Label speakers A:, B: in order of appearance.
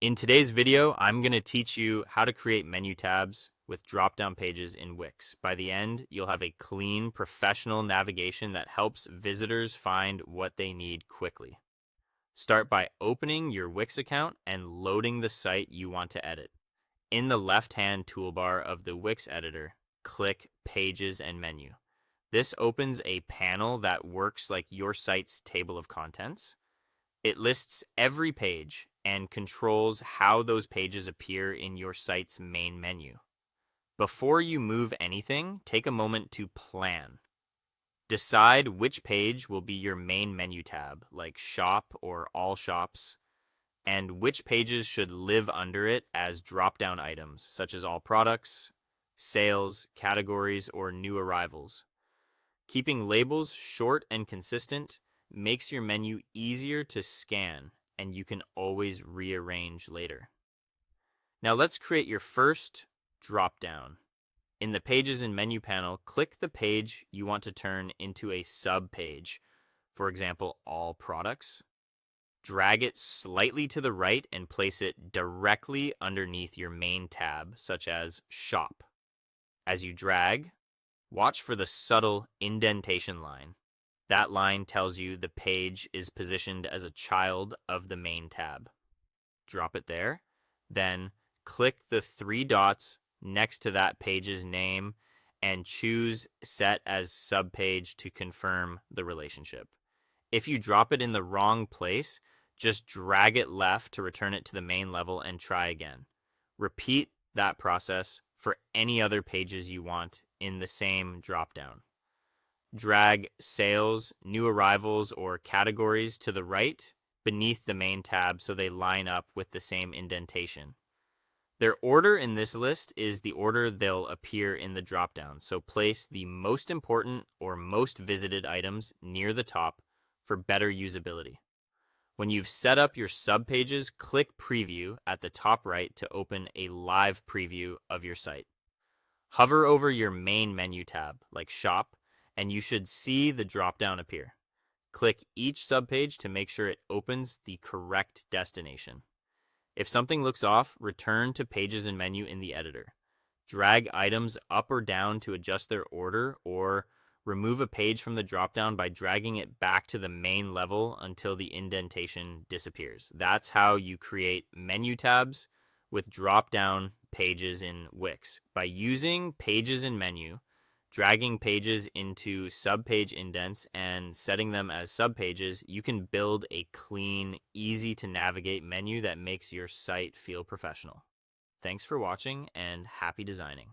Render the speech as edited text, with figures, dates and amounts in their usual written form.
A: In today's video, I'm going to teach you how to create menu tabs with drop-down pages in Wix. By the end, you'll have a clean, professional navigation that helps visitors find what they need quickly. Start by opening your Wix account and loading the site you want to edit. In the left-hand toolbar of the Wix editor, click Pages and Menu. This opens a panel that works like your site's table of contents. It lists every page and controls how those pages appear in your site's main menu. Before you move anything, take a moment to plan. Decide which page will be your main menu tab, like Shop or All Shops, and which pages should live under it as drop-down items, such as All Products, Sales, Categories, or New Arrivals. Keeping labels short and consistent makes your menu easier to scan, and you can always rearrange later. Now let's create your first drop-down. In the Pages and Menu panel, click the page you want to turn into a sub-page, for example, All Products. Drag it slightly to the right and place it directly underneath your main tab, such as Shop. As you drag, watch for the subtle indentation line. That line tells you the page is positioned as a child of the main tab. Drop it there, then click the three dots next to that page's name and choose Set as Subpage to confirm the relationship. If you drop it in the wrong place, just drag it left to return it to the main level and try again. Repeat that process for any other pages you want in the same dropdown. Drag Sales, New Arrivals, or Categories to the right beneath the main tab so they line up with the same indentation. Their order in this list is the order they'll appear in the dropdown, so place the most important or most visited items near the top for better usability. When you've set up your subpages, click Preview at the top right to open a live preview of your site. Hover over your main menu tab, like Shop, and you should see the dropdown appear. Click each subpage to make sure it opens the correct destination. If something looks off, return to Pages and Menu in the editor. Drag items up or down to adjust their order, or remove a page from the dropdown by dragging it back to the main level until the indentation disappears. That's how you create menu tabs with drop-down pages in Wix. By using Pages and Menu, dragging pages into subpage indents and setting them as subpages, you can build a clean, easy to navigate menu that makes your site feel professional. Thanks for watching and happy designing.